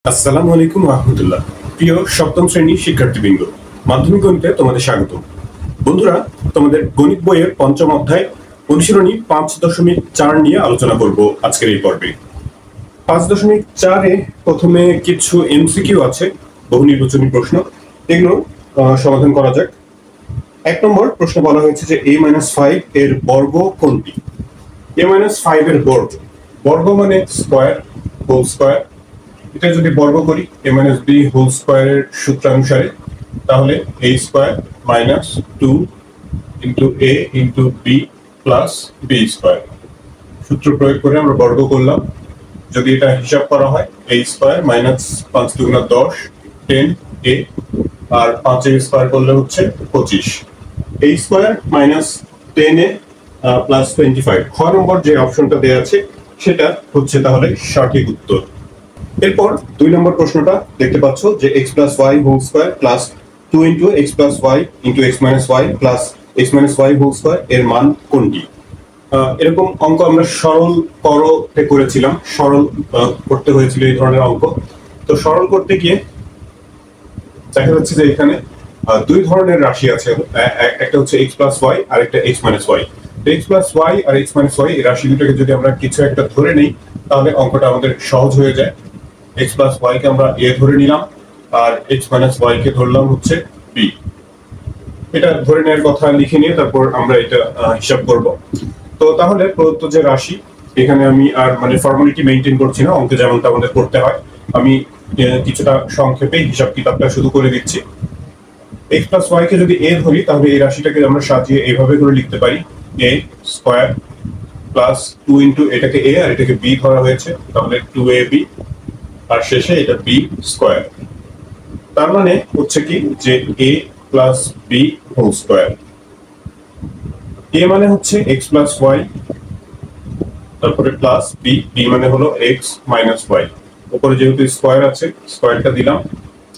আসসালামু আলাইকুম রাহমাতুল্লাহ। প্রিয় সপ্তম শ্রেণীর শিক্ষার্থীবৃন্দ, মাধ্যমিক গণিতে তোমাদের স্বাগত। বন্ধুরা, তোমাদের গণিত বইয়ের পঞ্চম অধ্যায় অনুশীলনী 5.4 নিয়ে আলোচনা করব আজকের এই পর্বে। 5.4-এ প্রথমে কিছু এমসিকিউ আছে, বহু নির্বাচনী প্রশ্ন, এগুলো সমাধান করা যাক। 1 নম্বর প্রশ্ন বলা হয়েছে যে a-5 এর বর্গ কোনটি? a-5 এর বর্গ, বর্গ মানে স্কয়ার, হোল স্কয়ার। এটা যদি বর্গ করি a - b হোল স্কয়ারের সূত্রানুসারে, তাহলে a square minus 2 into a into b plus b square. সূত্র প্রয়োগ করে আমরা বর্গ করলাম। যদি এটা হিসাব করা হয় a স্কয়ার মাইনাস 5 দুগুণা 10 10a, আর 5 a স্কয়ার করলে হচ্ছে 25। a square minus 10a plus 25, খ নম্বর যে অপশনটা দেয়া আছে সেটা হচ্ছে তাহলে সঠিক উত্তর। এরপর 2 নম্বর প্রশ্নটা দেখতে পাচ্ছ যে x plus y whole square plus 2 into x plus y into x minus y plus x minus y whole square এর মান কোনটি? এরকম অঙ্ক আমরা সরল করতে করেছিলাম, সরল করতে হয়েছিল এই ধরনের অঙ্ক। তো সরল করতে গিয়ে দেখা যাচ্ছে যে এখানে দুই ধরনের রাশি আছে, একটা হচ্ছে x প্লাস y আর একটা x minus y। x plus y আর x মাইনাস y এই রাশি দুটোকে যদি আমরা কিছু একটা ধরে নেই তাহলে অঙ্কটা আমাদের সহজ হয়ে যায়। x প্লাস y কে আমরা a ধরে নিলাম আর x মাইনাস y কে ধরলাম হচ্ছে b। এটা ধরে নেওয়ার কথা লিখে নিয়ে তারপর আমরা এটা হিসাব করব। তো তাহলে প্রদত্ত যে রাশি, এখানে আমি আর মানে ফর্মালিটি মেইনটেইন করছি না, অঙ্কে যেমনটা আমাদের করতে হয় আমি কিছুটা সংক্ষেপে হিসাব কিতাবটা শুরু করে দিচ্ছি। x প্লাস y কে যদি a ধরি তাহলে এই রাশিটাকে আমরা সাজিয়ে এইভাবে করে লিখতে পারি, a স্কয়ার প্লাস 2 ইন্টু এটাকে a আর এটাকে b ধরা হয়েছে, তাহলে 2ab, আর শেষে এটা b স্কয়ার। তার মানে হচ্ছে কি যে a plus b whole square. a মানে হচ্ছে x প্লাস y, তারপরে প্লাস b, b মানে হলো x মাইনাস y। উপরে যেহেতু স্কয়ার আছে স্কয়ারটা দিলাম,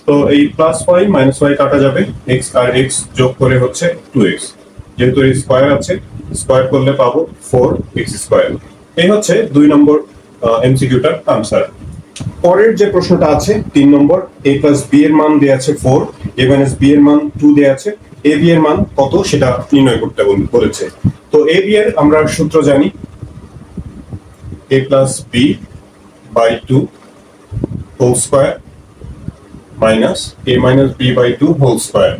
তো এই প্লাস y মাইনাস y কাটা যাবে, x আর x যোগ করে হচ্ছে 2x। যেহেতু এই স্কয়ার আছে, স্কয়ার করলে পাবো 4x স্কয়ার। এই হচ্ছে 2 নম্বর এমসিকিউটার আনসার। পরের যে প্রশ্নটা আছে 3 নম্বর, a প্লাস b এর মান দেয়া আছে 4, a মাইনাস b এর মান 2 দেয়া আছে, a b এর মান কত সেটা নির্ণয় করতে বলেছে। তো a b এর আমরা সূত্র জানি, a plus b by 2 whole square minus a minus b by 2 whole square.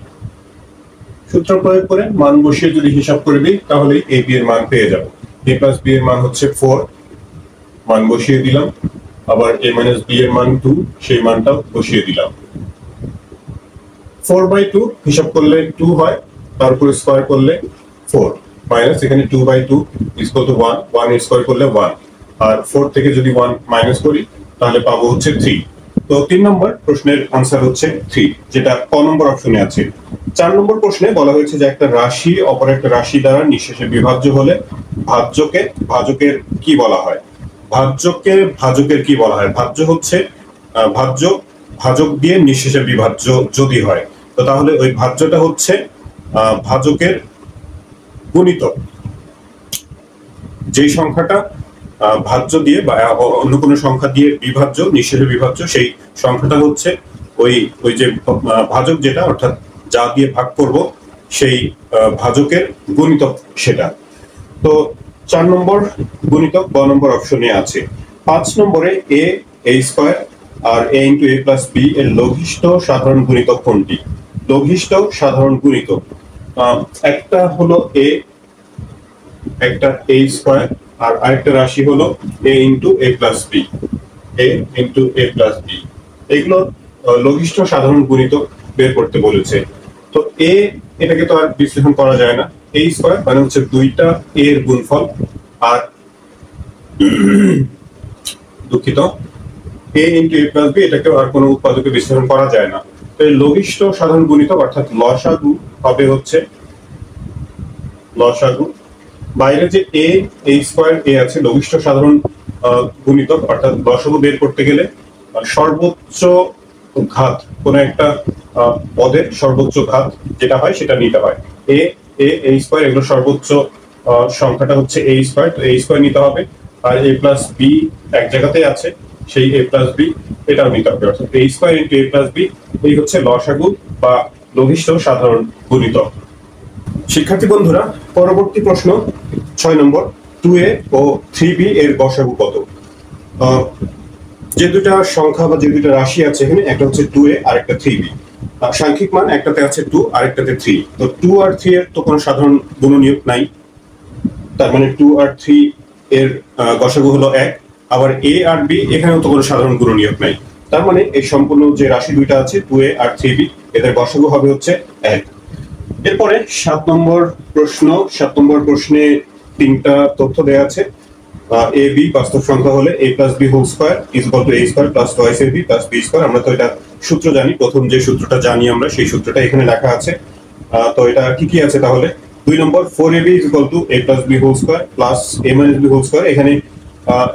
সূত্র প্রয়োগ করে মান বসিয়ে যদি হিসাব করে দিই তাহলে a b এর মান পেয়ে যাব। a প্লাস b এর মান হচ্ছে 4, মান বসিয়ে দিলাম, আবার a মাইনাস b এর মান 2, সেই মানটাও বসিয়ে দিলাম। 4/2 হিসাব করলে 2 হয়, তারপর স্কয়ার করলে 4, মাইনাস এখানে 2/2 ইকুয়াল টু 1, 1 স্কয়ার করলে 1, আর 4 থেকে যদি 1 মাইনাস করি তাহলে পাবো হচ্ছে 3। তো 3 নম্বর প্রশ্নের आंसर হচ্ছে 3, যেটা ক নম্বর অপশনে আছে। 4 নম্বর প্রশ্নে বলা হয়েছে যে একটা রাশি অপর একটা রাশি দ্বারা নিঃশেষে বিভাজ্য হলে ভাজকের কি বলা হয়? ভাজকের কি বলা হয়? ভাজ্য হচ্ছে ভাজক দিয়ে নিঃশেষে বিভাজ্য যদি হয়, তো তাহলে ওই ভাজ্যটা হচ্ছে ভাজকের গুণিতক। যেই সংখ্যাটা ভাজ্য দিয়ে বা অন্য কোনো সংখ্যা দিয়ে বিভাজ্য, নিঃশেষে বিভাজ্য, সেই সংখ্যাটা হচ্ছে ওই যে ভাজক, যেটা অর্থাৎ যা দিয়ে ভাগ করব সেই ভাজকের গুণিতক সেটা। তো 4 নম্বর গুণিতক গ নম্বর অপশনে আছে। 5 নম্বরে a স্কয়ার আর a into a plus b এর লঘিষ্ঠ সাধারণ গুণিতক কোনটি? লঘিষ্ঠ সাধারণ গুণিতক একটা হলো a, একটা a স্কয়ার, আর আরেকটা রাশি হলো a into a plus b, a into a plus b। এগুলো লঘিষ্ঠ সাধারণ গুণিতক বের করতে বলেছে। তো a, এটাকে তো আর বিশ্লেষণ করা যায় না, a স্কয়ার মানে হচ্ছে দুইটা a এর গুণফল, আর দুঃখিত a into a plus b, এটাকে আর কোনো উৎপাদকে বিশ্লেষণ করা যায় না। তো এই লঘিষ্ঠ সাধারণ গুণিতক অর্থাৎ লসাগু হবে হচ্ছে লসাগু। বাইরে যে a স্কয়ার a আছে, লঘিষ্ঠ সাধারণ গুণিতক অর্থাৎ লসাগু বের করতে গেলে সর্বোচ্চ ঘাত, কোন একটা পদের সর্বোচ্চ ঘাত যেটা হয় সেটা নিতে হয়। a স্কয়ার, এগুলো সর্বোচ্চ সংখ্যাটা হচ্ছে a স্কয়ার, তো a স্কয়ার নিতে হবে, আর a প্লাস b এক জায়গাতেই আছে সেই a প্লাস বি এটাও নিতে হবে, অর্থাৎ a square into a plus b এই হচ্ছে লসাগু বা লঘিষ্ঠ সাধারণ গুণিতক। শিক্ষার্থী বন্ধুরা, পরবর্তী প্রশ্ন 6 নম্বর, 2a ও 3b এর গসাগু কত? যে দুটা সংখ্যা বা যে দুটা রাশি আছে এখানে, একটা হচ্ছে 2a আর একটা 3b। সাংখ্যিক মান একটাতে আছে 2 আর একটাতে 3। তো 2 আর 3 এর তো কোনো সাধারণ গুণনীয়ক নাই, তার মানে 2 আর 3 এর গসাগু হলো 1। আবার a আর b এখানেও তো কোনো সাধারণ গুণনীয়ক নাই, তার মানে এই সম্পূর্ণ যে রাশি দুইটা আছে 2a আর 3b এদের গসাগু হবে হচ্ছে 1। এরপরে 7 নম্বর প্রশ্ন। 7 নম্বর প্রশ্নে তিনটা তথ্য দেয়া আছে। a b বাস্তব সংখ্যা হলে a plus b whole square is equal to a square plus twice ab plus b square. আমরা তো এটা সূত্র জানি, প্রথম যে সূত্রটা জানি আমরা সেই সূত্রটা এখানে লেখা আছে। তো এটা কি কি আছে তাহলে? 2 number 4ab is equal to a plus b whole square plus a minus b whole square. এখানে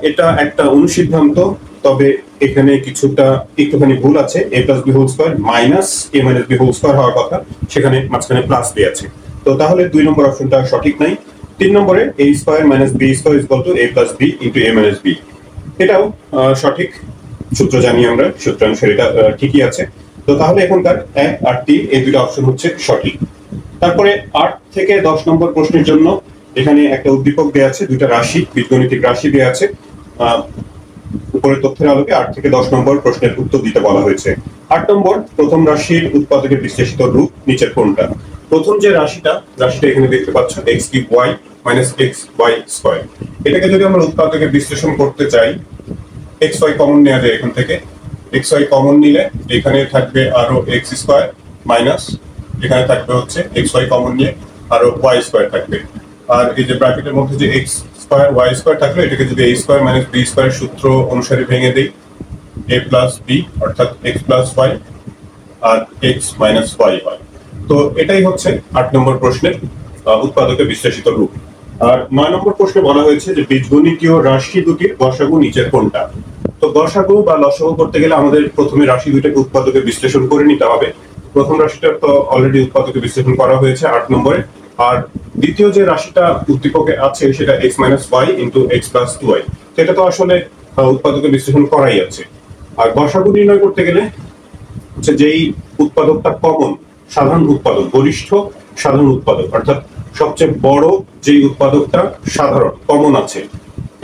এটা একটা অনুসিদ্ধান্ত, তবে এখানে কিছুটা একটুখানি ভুল আছে। a plus b whole square minus a minus b whole square হওয়ার কথা, সেখানে মাঝখানে প্লাস দিয়ে আছে। তো তাহলে 2 নম্বর অপশনটা সঠিক নাই। 3 নম্বরে a square minus b square is equal to a plus b into a minus b, এটাও সঠিক, সূত্র জানি আমরা, সূত্রানুসারে এটা ঠিকই আছে। তো তাহলে এখানকার 1 আর 3 এই দুটো অপশন হচ্ছে সঠিক। তারপরে 8 থেকে 10 নম্বর প্রশ্নের জন্য এখানে একটা উদ্দীপক দেয়া আছে, দুইটা রাশি, বীজগণিতিক রাশি দেয়া আছে। উপরের তথ্যের আলোকে 8 থেকে 10 নম্বর প্রশ্নের উত্তর দিতে বলা হয়েছে। 8 নম্বর, প্রথম রাশির উৎপাদকের বিশ্লেষিত রূপ নিচের কোনটা? প্রথম যে রাশিটা এখানে দেখতে পাচ্ছ x cube y minus xy square. এটাকে যদি আমরা উৎপাদকের বিশ্লেষণ করতে চাই, xy কমন নেওয়া যায় এখান থেকে। xy কমন নিলে এখানে থাকবে আরো x স্কয়ার মাইনাস এখানে থাকবে হচ্ছে xy কমন নিয়ে আরো y স্কয়ার থাকবে। আর এই যে ব্র্যাকেটের মধ্যে যে x স্কয়ার y স্কয়ার থাকলো, এটাকে যদি a square minus b square সূত্র অনুসারে ভেঙে দেই, a প্লাস b অর্থাৎ x প্লাস y আর x মাইনাস y হয়। তো এটাই হচ্ছে 8 নম্বর প্রশ্নের উৎপাদকের বিশ্লেষিত রূপ। আর 9 নম্বর প্রশ্নে বলা হয়েছে যে বীজগণিতীয় রাশি দুটির গসাগু নিচের কোনটা? তো গসাগু বা লসাগু করতে গেলে আমাদের প্রথমে রাশি দুইটাকে উৎপাদকের বিশ্লেষণ করে নিতে হবে। প্রথম রাশিটা তো অলরেডি উৎপাদকের বিশ্লেষণ করা হয়েছে 8 নম্বরে। আর দ্বিতীয় যে রাশিটা উদ্দীপকে আছে সেটা x minus y into x plus 2y, সেটা তো আসলে উৎপাদকের বিশ্লেষণ করাই আছে। আর গসাগু নির্ণয় করতে গেলে হচ্ছে যেই উৎপাদকটা কমন, সাধারণ উৎপাদক, গরিষ্ঠ সাধারণ উৎপাদক, অর্থাৎ সবচেয়ে বড় যেই উৎপাদকটা সাধারণ কমন আছে,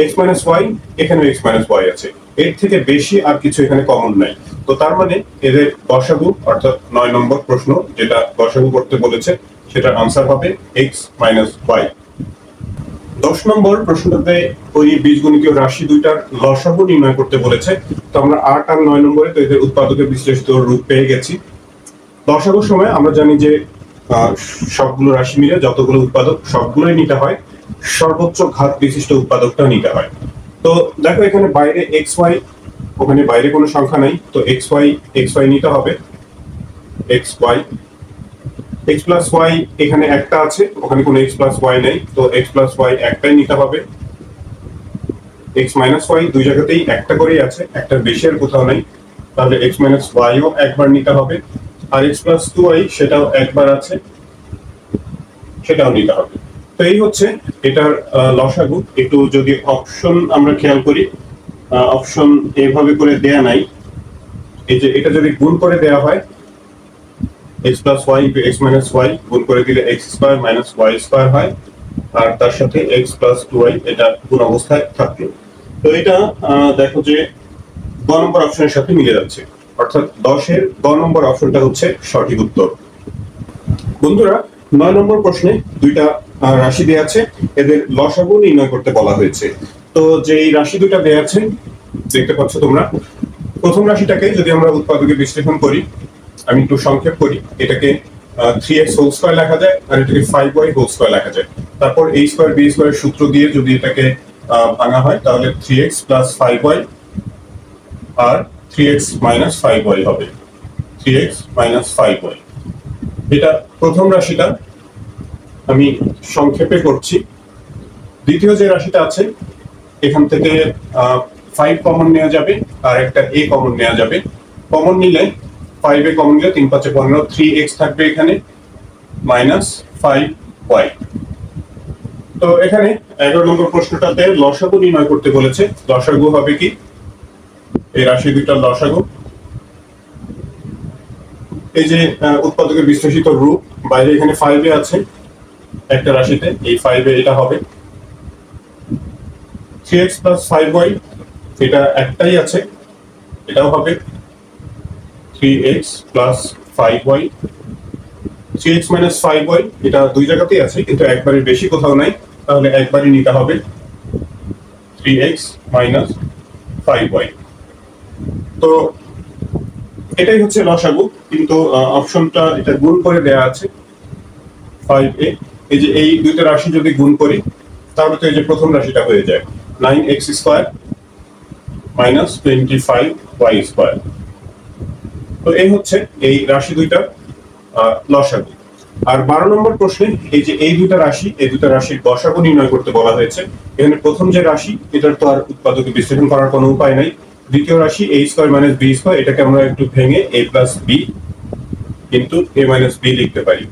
x মাইনাস y, এখানে x মাইনাস y আছে, এর থেকে বেশি আর কিছু এখানে কমন নাই। তো তার মানে এদের গসাগু, অর্থাৎ 9 নম্বর প্রশ্ন যেটা গসাগু করতে বলেছে সেটার আনসার হবে x মাইনাস y। 10 নম্বর প্রশ্নটাতে ওই বীজগণিতীয় রাশি দুইটার লসাগু নির্ণয় করতে বলেছে। তো আমরা 8 আর 9 নম্বরে তো এদের উৎপাদকের বিশ্লেষিত রূপ পেয়ে গেছি। লসাগুর সময় আমরা জানি যে সবগুলো রাশি মিলে যতগুলো উৎপাদক সবগুলোই নিতে হয়, সর্বোচ্চ ঘাত বিশিষ্ট উৎপাদকটা নিতে হয়। তো দেখো এখানে বাইরে xy, ওখানে বাইরে কোনো সংখ্যা নাই, তো xy নিতে হবে, xy x প্লাস y এখানে একটা আছে, ওখানে কোনো x প্লাস y নেই, তো x প্লাস y একটাই নিতে হবে। x মাইনাস y দুই জায়গাতেই একটা করেই আছে, একটার বেশি আর কোথাও নেই, তাহলে x মাইনাস y ও একবার নিতে হবে। আর x প্লাস 2y সেটাও একবার আছে, সেটাও নিতে হবে। তো এই হচ্ছে এটার লসাগু। একটু যদি অপশন আমরা খেয়াল করি, অপশন এভাবে করে দেয়া নাই, এই যে এটা যদি গুণ করে দেয়া হয় x plus y into x minus y, গুণ করে দিলে x square minus y square হয়, আর তার সাথে x প্লাস 2y এটা গুণ অবস্থায় থাকলো। তো এটা দেখো যে গ নম্বর অপশনের সাথে মিলে যাচ্ছে, অর্থাৎ 10 এর গ নম্বর অপশনটা হচ্ছে সঠিক উত্তর। বন্ধুরা, 9 নম্বর প্রশ্নে দুইটা রাশি দেয়া আছে, এদের লসাগু নির্ণয় করতে বলা হয়েছে। তো যেই রাশি দুইটা দেয়া আছে দেখতে পাচ্ছ তোমরা, প্রথম রাশিটাকে যদি আমরা উৎপাদকে বিশ্লেষণ করি, আমি একটু সংক্ষেপ করি, এটাকে 3x হোল স্কয়ার লেখা যায় আর এটাকে 5y হোল স্কয়ার লেখা যায়। তারপর a স্কয়ার b স্কয়ার সূত্র দিয়ে যদি এটাকে ভাঙা হয় তাহলে 3x প্লাস 5y আর 3x মাইনাস 5y হবে, 3x মাইনাস 5y। এটা প্রথম রাশিটা আমি সংক্ষেপে করছি। দ্বিতীয় যে রাশিটা আছে এখান থেকে 5 কমন নেওয়া যাবে আর একটা a কমন নেওয়া যাবে। কমন নিলে 5 এ কমন নিলে 3 5 15, 3x থাকবে এখানে মাইনাস 5y। তো এখানে 11 নম্বর প্রশ্নটাতে লসাগু নির্ণয় করতে বলেছে। লসাগু হবে কি এই রাশি দুইটার লসাগু। এই যে উৎপাদকের বিশ্লেষিত রূপ, বাইরে এখানে 5 এ আছে একটা রাশিতে, এই 5 এ এটা হবে 3x + 5y, এটা একটাই আছে, এটাও হবে 3x + 5y। 3x - 5y এটা দুই জায়গাতেই আছে, কিন্তু একবারের বেশি কোথাও নাই, তাহলে একবারই নিতে হবে 3x - 5y। তো এটাই হচ্ছে লসাগু, কিন্তু অপশনটা এটা গুণ করে দেয়া আছে 5a। এই যে এই দুইটা রাশি যদি গুণ করি তাহলে তো এই যে প্রথম রাশিটা হয়ে যায় 9x² - 25y²। তো এই হচ্ছে এই রাশি দুইটার লসাগু। আর 12 নম্বর প্রশ্নে এই যে এই দুইটা রাশি, এই দুইটা রাশির লসাগু নির্ণয় করতে বলা হয়েছে। এখানে প্রথম যে রাশি, এটার তো আর উৎপাদকে বিশ্লেষণ করার কোনো উপায় নাই। দ্বিতীয় রাশি a² - b², এটাকে আমরা একটু ভেঙে a + b কিন্তু a - b লিখতে পারি।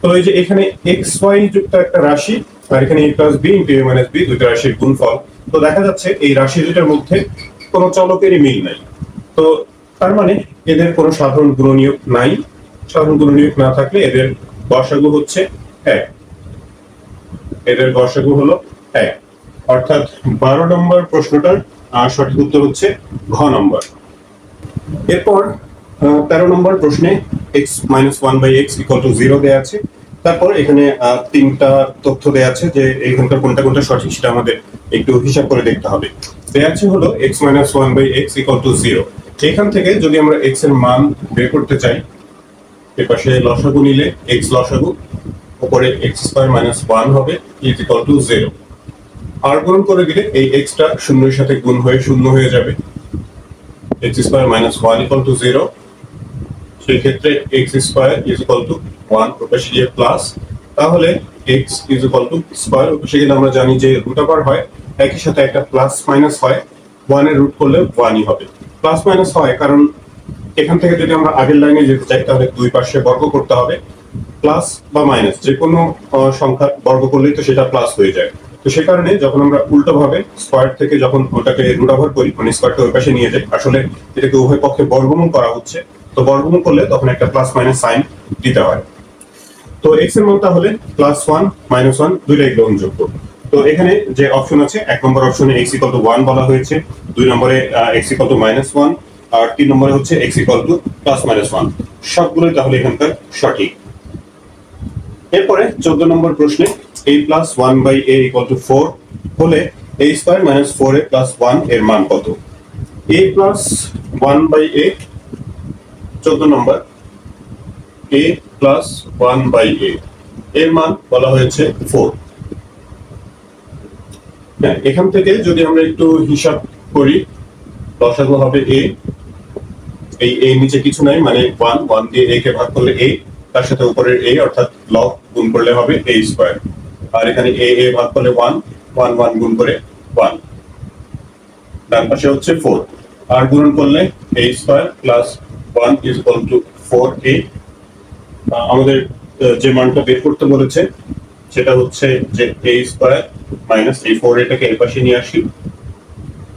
তো এই যে এখানে xy যুক্ত একটা রাশি, আর এখানে a + b × a - b দুইটা রাশির গুণফল। তো দেখা যাচ্ছে এই রাশি দুইটার মধ্যে কোনো চলকেরই মিল নাই। তো তার মানে এদের কোনো সাধারণ গুণনীয়ক নাই। সাধারণ গুণনীয়ক না থাকলে এদের গসাগু হচ্ছে 1। এদের গসাগু হলো 1, অর্থাৎ 12 নম্বর প্রশ্নটার সঠিক উত্তর হচ্ছে ঘ নম্বর। এরপর 13 নম্বর প্রশ্নে x - 1/x = 0 দেয়া আছে। তারপর এখানে তিনটা তথ্য দেয়া আছে, যে এখানকার কোনটা কোনটা সঠিক সেটা আমাদের একটু হিসাব করে দেখতে হবে। দেয়া আছে হলো x - 1/x = 0। এখান থেকে যদি আমরা x এর মান বের করতে চাই, এর পাশে লসাগু নিলে x লসাগু, উপরে x² - 1 হবে = 0। আর গুণ করে দিলে এই x টা শূন্যের সাথে গুণ হয়ে শূন্য হয়ে যাবে, x² - 1 = 0। সেই ক্ষেত্রে x² = 1, ওপাশে গিয়ে প্লাস, তাহলে x = ওপাশে গেলে আমরা জানি যে রুট ওভার হয়, একই সাথে একটা প্লাস মাইনাস হয়, 1 এর রুট করলে 1ই হবে। প্লাস মাইনাস হয় কারণ এখান থেকে যদি আমরা আগের লাইনে যেতে চাই তাহলে দুই পাশে বর্গ করতে হবে। প্লাস বা মাইনাস যে কোনো সংখ্যা বর্গ করলেই তো সেটা প্লাস হয়ে যায়। তো সেই কারণে যখন আমরা উল্টো ভাবে স্কয়ার থেকে যখন ওটাকে রুট ওভার করি, মানে স্কয়ারটা ওই পাশে নিয়ে যাই, আসলে এটাকে উভয় পক্ষে বর্গমূল করা হচ্ছে। তো বর্গমূল করলে তখন একটা প্লাস মাইনাস সাইন দিতে হয়। তো x এর মান তাহলে +1 -1 দুইটাই গ্রহণযোগ্য। তো এখানে যে অপশন আছে, 1 নম্বর অপশনে x = 1 বলা হয়েছে, 2 নম্বরে x = -1, আর 3 নম্বরে হচ্ছে x = +-1। সবগুলোই তাহলে এখানকার সঠিক। এরপরে 14 নম্বর প্রশ্নে a + 1/a = 4 হলে a² - 4a + 1 এর মান কত? a + 1/a, 14 number, a + 1/a এর মান বলা হয়েছে 4। হ্যাঁ, এখান থেকে যদি আমরা একটু হিসাব করি, লসাগু হবে a, এই a নিচে কিছু নাই, মানে 1 দিয়ে a কে ভাগ করলে a, তার সাথে উপরের a অর্থাৎ লব গুণ করলে হবে a²। আর এখানে a ভাগ করলে 1 গুণ করে 1, ডান পাশে হচ্ছে 4, আর গুণ করলে a² + 1 = 4a। আমাদের যে মানটা বের করতে বলেছে সেটা হচ্ছে যে a² - এই 4a-টাকে এই পাশে নিয়ে আসি,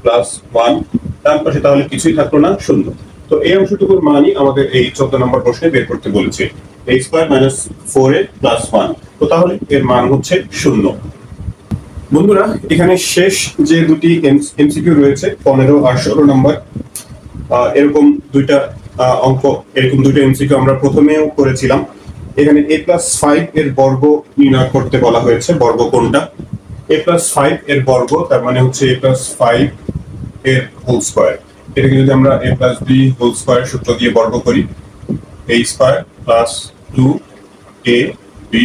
+1, ডান পাশে তাহলে কিছুই থাকলো না, শূন্য। তো এই অংশটুকুর মানই আমাদের এই 14 নম্বর প্রশ্নে বের করতে বলেছে, a² - 4a + 1। তো তাহলে এর মান হচ্ছে 0। বন্ধুরা, এখানে শেষ যে দুটি এমসিকিউ রয়েছে 15 আর 16 নম্বর, এরকম দুইটা অঙ্ক, এরকম দুটো এমসিকিউ আমরা প্রথমেও করেছিলাম। এখানে a + 5 এর বর্গ নির্ণয় করতে বলা হয়েছে। বর্গ কোনটা? a + 5 এর বর্গ, তার মানে হচ্ছে a + 5 এর হোল স্কয়ার। এটাকে যদি আমরা a + b হোল স্কয়ার সূত্র দিয়ে বর্গ করি, a² + 2ab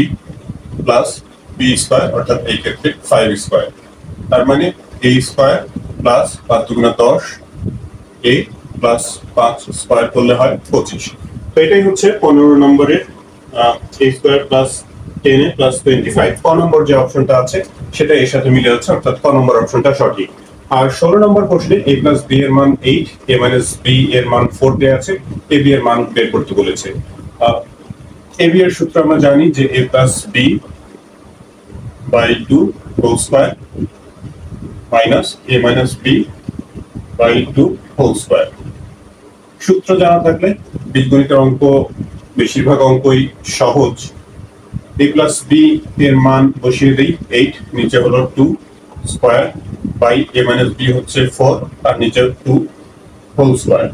+ b² অর্থাৎ এই ক্ষেত্রে 5²। তার মানে a² + 5 × 10, a + 5² করলে হয় 25। তো এটাই হচ্ছে 15 নম্বরের a² + 10a + 25। ক নম্বর যে অপশনটা আছে সেটা এর সাথে মিলে যাচ্ছে, অর্থাৎ ক নম্বর অপশনটা সঠিক। আর 16 নম্বর প্রশ্নে a + b এর মান 8, a - b এর মান 4 দেয়া আছে, ab এর মান বের করতে বলেছে। ab এর সূত্র আমরা জানি যে a + b/2 whole square - a - b by 2 whole square. সূত্র জানা থাকলে বীজগণিতের অঙ্ক বেশিরভাগ অঙ্কই সহজ। a প্লাস b এর মান বসিয়ে দেই 8, নিচে হলো 2 square by a minus b হচ্ছে 4 আর নিচে 2 হোল স্কয়ার।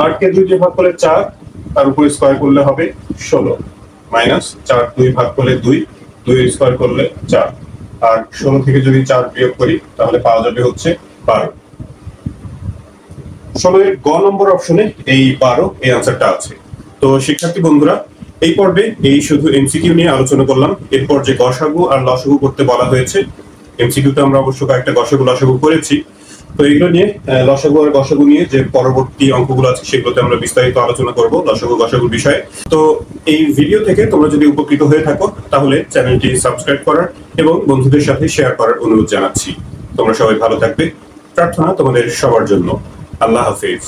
8 কে 2 দিয়ে ভাগ করলে 4, তার উপরে স্কয়ার করলে হবে 16 মাইনাস 4 2 ভাগ করলে 2, 2 স্কয়ার করলে 4 আর 16 থেকে যদি 4 বিয়োগ করি তাহলে পাওয়া যাবে হচ্ছে 12। 16 এর গ নম্বর অপশনে এই 12 এই আনসারটা আছে। তো শিক্ষার্থী বন্ধুরা, এই পর্বে এই শুধু এমসিকিউ নিয়ে আলোচনা করলাম। এরপর যে গসাগু আর লসাগু করতে বলা হয়েছে, এমসিকিউতে আমরা অবশ্য কয়েকটা গসাগু লসাগু করেছি, তো এগুলো নিয়ে লসাগু আর গসাগু নিয়ে যে পরবর্তী অঙ্কগুলো আছে সেগুলোতে আমরা বিস্তারিত আলোচনা করব লসাগু গসাগুর বিষয়ে। তো এই ভিডিও থেকে তোমরা যদি উপকৃত হয়ে থাকো তাহলে চ্যানেলটি সাবস্ক্রাইব করার এবং বন্ধুদের সাথে শেয়ার করার অনুরোধ জানাচ্ছি। তোমরা সবাই ভালো থাকবে, প্রার্থনা তোমাদের সবার জন্য। আল্লাহ হাফেজ।